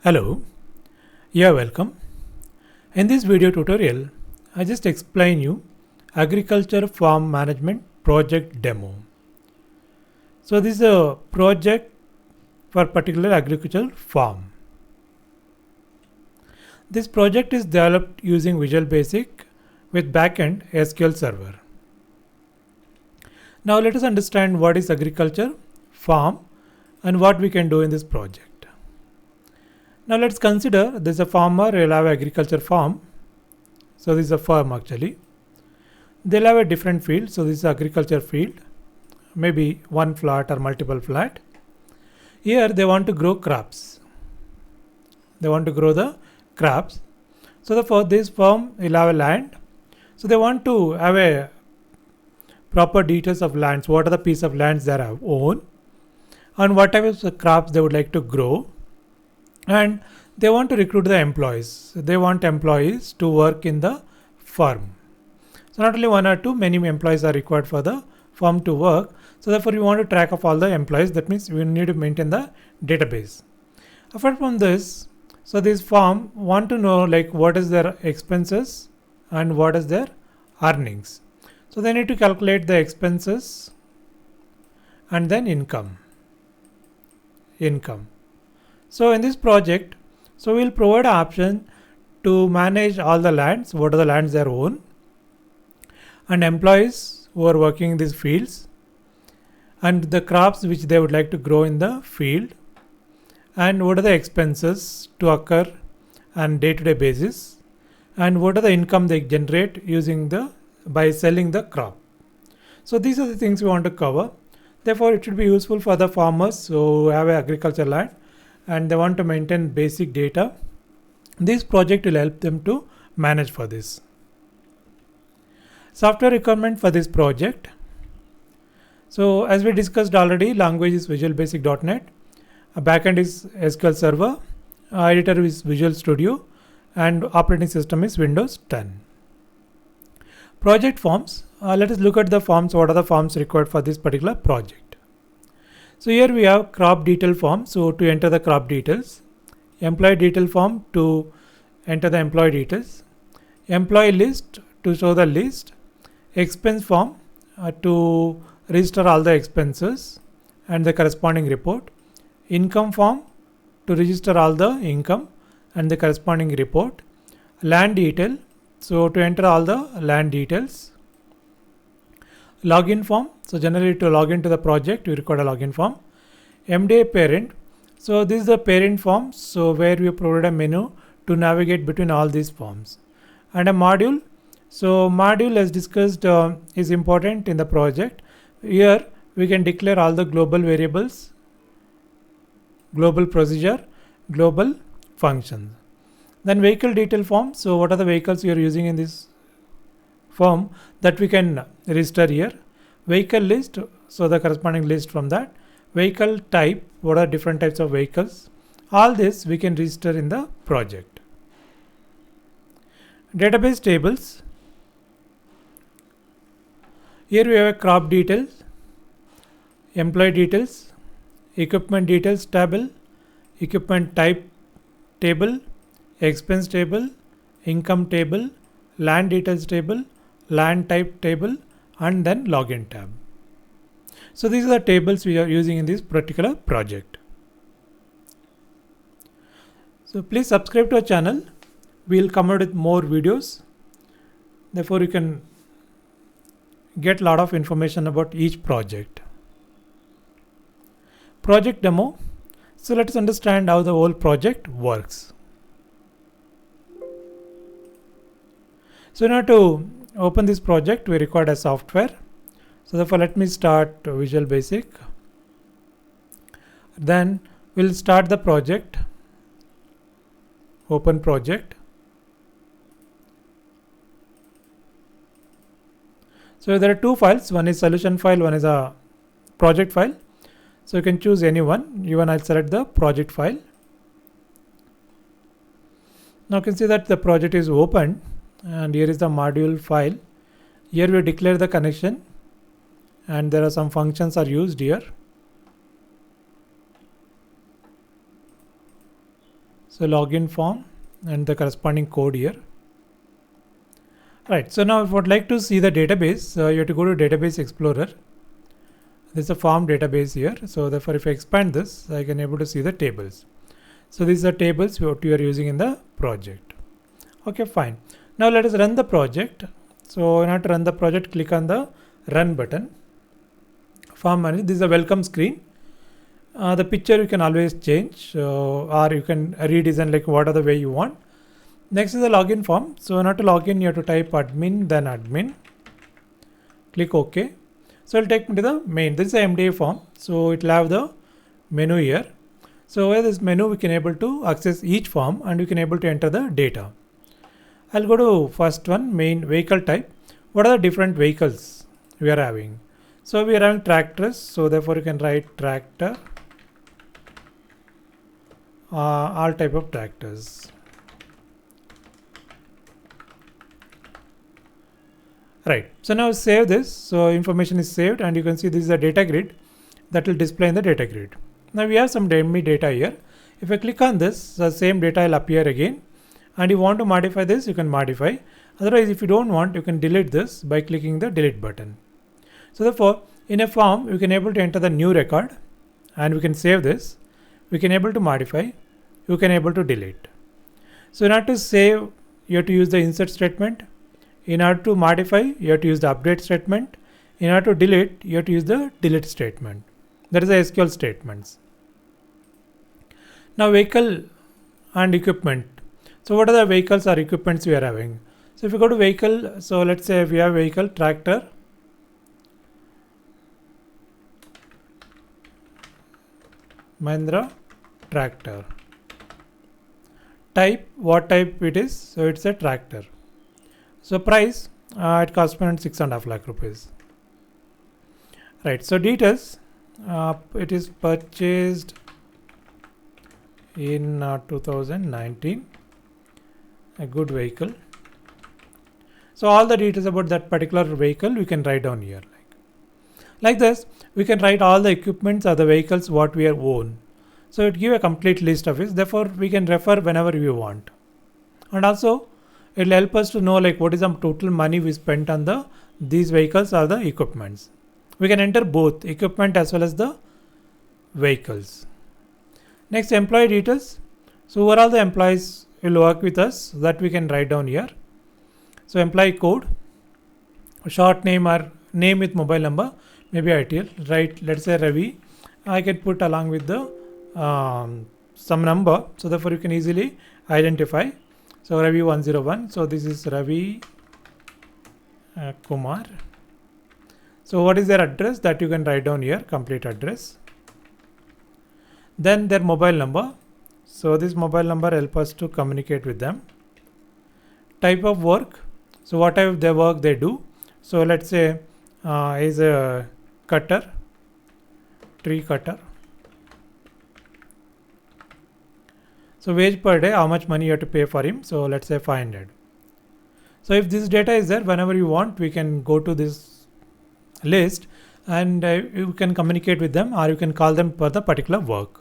Hello, you're welcome. In this video tutorial, I just explain you agriculture farm management project demo. So this is a project for particular agricultural farm. This project is developed using Visual Basic with backend SQL Server. Now let us understand what is agriculture farm and what we can do in this project. Now let's consider there's a farmer, he'll have agriculture farm. So this is a farm actually. They'll have a different field. So this is agriculture field, maybe one flat or multiple flat. Here they want to grow crops. They want to grow the crops. So for this farm will have a land. So they want to have a proper details of lands. What are the piece of lands they have own and what type of crops they would like to grow. And they want to recruit the employees. They want employees to work in the farm. So not only one or two, many employees are required for the farm to work. So therefore we want to track of all the employees. That means we need to maintain the database. Apart from this, so this farm want to know like what is their expenses and what is their earnings. So they need to calculate the expenses and then income. So in this project, so we'll provide an option to manage all the lands, what are the lands they own, and employees who are working in these fields, and the crops which they would like to grow in the field, and what are the expenses to occur on day-to-day basis, and what are the income they generate using by selling the crop. So these are the things we want to cover. Therefore, it should be useful for the farmers who have an agriculture land and they want to maintain basic data. This project will help them to manage for this. Software requirement for this project. So as we discussed already, language is Visual Basic.NET, a backend is SQL Server, editor is Visual Studio, and operating system is Windows 10. Project forms. Let us look at the forms. What are the forms required for this particular project? So here we have crop detail form. So to enter the crop details, employee detail form to enter the employee details, employee list to show the list, expense form to register all the expenses and the corresponding report, income form to register all the income and the corresponding report, land detail, so to enter all the land details, login form, so generally to log into the project we require a login form, MDA parent, so this is the parent form, so where we provide a menu to navigate between all these forms, and a module. So module as discussed is important in the project. Here we can declare all the global variables, global procedure, global functions. Then vehicle detail form, so what are the vehicles you are using in this form that we can register here. Vehicle list, so the corresponding list from that. Vehicle type, what are different types of vehicles. All this we can register in the project. Database tables. Here we have a crop details, employee details, equipment details table, equipment type table, expense table, income table, land details table, land type table, and then login tab. So these are the tables we are using in this particular project. So please subscribe to our channel. We will come out with more videos. Therefore you can get a lot of information about each project. Project demo. So let us understand how the whole project works. So in order to open this project, we require a software. So therefore let me start Visual Basic. Then we'll start the project. Open project. So there are two files. One is solution file, one is a project file. So you can choose any one. Even I'll select the project file. Now you can see that the project is opened. And here is the module file. Here we declare the connection and there are some functions are used here. So login form and the corresponding code here. Right, so now if I would like to see the database, you have to go to Database Explorer. There's a form database here. So therefore, if I expand this, I can able to see the tables. So these are tables what you are using in the project. Okay, fine. Now let us run the project. So in order to run the project, click on the Run button. Form manager. This is a welcome screen. The picture you can always change, or you can redesign like what are the way you want. Next is the login form. So in order to log in, you have to type admin, then admin. Click OK. So it'll take me to the main. This is the MDA form. So it will have the menu here. So where this menu, we can able to access each form and we can able to enter the data. I'll go to first one, main vehicle type. What are the different vehicles we are having? So we are having tractors. So therefore you can write tractor, all type of tractors. Right. So now save this. So information is saved and you can see this is a data grid that will display in the data grid. Now we have some dummy data here. If I click on this, the same data will appear again. And you want to modify this, you can modify. Otherwise, if you don't want, you can delete this by clicking the delete button. So therefore, in a form, you can able to enter the new record and we can save this. We can able to modify, you can able to delete. So in order to save, you have to use the insert statement. In order to modify, you have to use the update statement. In order to delete, you have to use the delete statement. That is the SQL statements. Now vehicle and equipment. So what are the vehicles or equipments we are having? So if you go to vehicle, so let's say if we have vehicle tractor, Mahindra tractor. Type, what type it is? So it's a tractor. So price, it costs around 6.5 lakh rupees. Right. So details, it is purchased in 2019. A good vehicle. So all the details about that particular vehicle we can write down here. Like this, we can write all the equipments or the vehicles what we own. So it give a complete list of it. Therefore, we can refer whenever we want. And also, it will help us to know like what is the total money we spent on these vehicles or the equipments. We can enter both equipment as well as the vehicles. Next, employee details. So overall the employees will work with us, so that we can write down here. So employee code, short name or name with mobile number, maybe ITL, right? Let's say Ravi. I can put along with the some number, so therefore you can easily identify. So Ravi 101. So this is Ravi Kumar. So what is their address? That you can write down here, complete address. Then their mobile number. So this mobile number help us to communicate with them. Type of work. So what type of their work they do. So let's say is a cutter, tree cutter. So wage per day, how much money you have to pay for him. So let's say 500. So if this data is there, whenever you want, we can go to this list and you can communicate with them or you can call them for the particular work.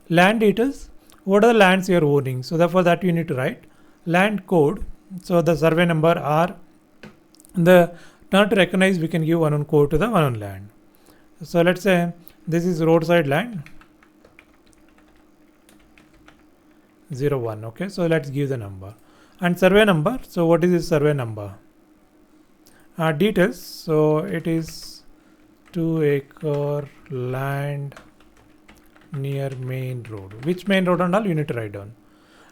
Land details, what are the lands you are owning? So therefore that you need to write. Land code, so the survey number or the not to recognize, we can give one code to the one land. So let's say this is roadside land 01. Okay, so let's give the number and survey number. So what is this survey number? Details, so it is 2-acre land near main road. Which main road and all you need to write down.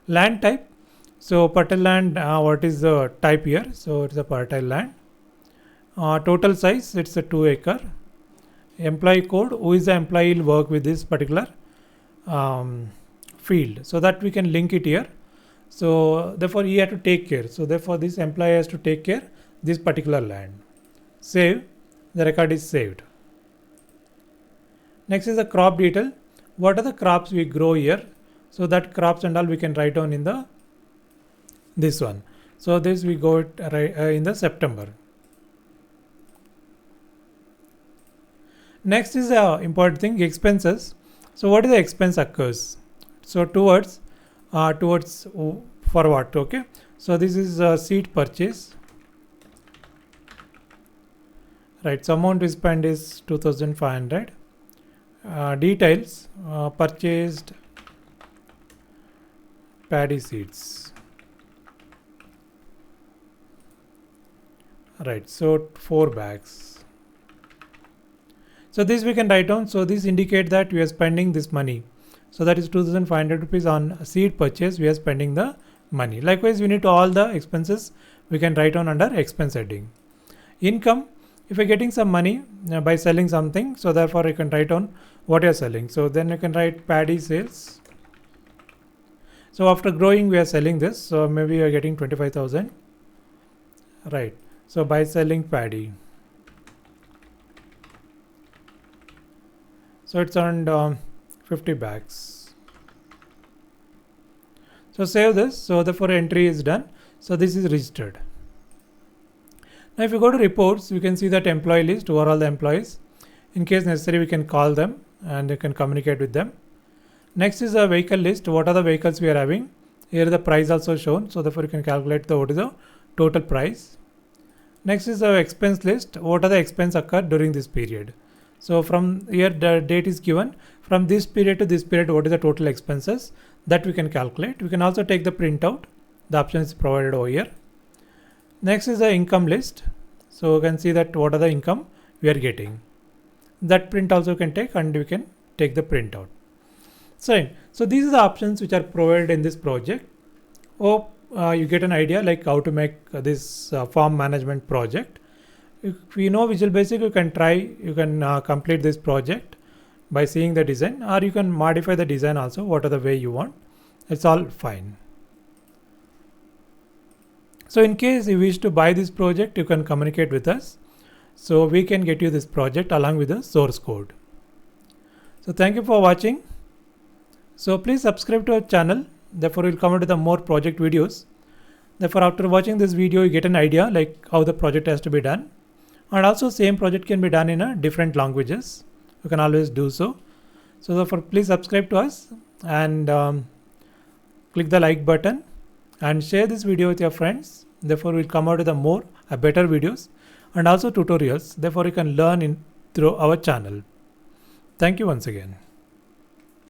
Land type, so fertile land, what is the type here? So it's a fertile land. Total size, it's a 2-acre. Employee code, who is the employee will work with this particular field, so that we can link it here. So therefore he had to take care. So therefore this employee has to take care this particular land. Save, the record is saved. Next is the crop detail. What are the crops we grow here? So that crops and all we can write down in the this one. So this we go in the September. Next is the important thing, expenses. So what is the expense occurs? So towards for what? Okay, so this is seed purchase, right? So amount we spend is 2500. Details, purchased paddy seeds, right? So 4 bags. So this we can write down. So this indicate that we are spending this money. So that is 2500 rupees on seed purchase. We are spending the money. Likewise, we need to all the expenses we can write down under expense heading. Income, if you're getting some money by selling something, so therefore you can write down what you're selling. So then you can write paddy sales. So after growing, we are selling this. So maybe you're getting 25,000, right? So by selling paddy, so it's earned 50 bags. So save this. So therefore entry is done. So this is registered. Now if you go to reports, you can see that employee list, who are all the employees. In case necessary, we can call them and you can communicate with them. Next is a vehicle list. What are the vehicles we are having? Here the price also shown. So therefore you can calculate what is the total price. Next is the expense list. What are the expense occurred during this period? So from here the date is given. From this period to this period, what is the total expenses? That we can calculate. We can also take the printout. The option is provided over here. Next is the income list. So you can see that what are the income we are getting. That print also you can take and we can take the printout. So these are the options which are provided in this project. Hope you get an idea like how to make this farm management project. If you know Visual Basic, you can complete this project by seeing the design, or you can modify the design also, whatever way you want. It's all fine. So in case you wish to buy this project, you can communicate with us. So we can get you this project along with the source code. So thank you for watching. So please subscribe to our channel. Therefore, we'll come out with the more project videos. Therefore, after watching this video, you get an idea like how the project has to be done. And also same project can be done in different languages. You can always do so. So therefore, please subscribe to us and click the like button and share this video with your friends. Therefore, we'll come out with better videos and also tutorials. Therefore, you can learn through our channel. Thank you once again.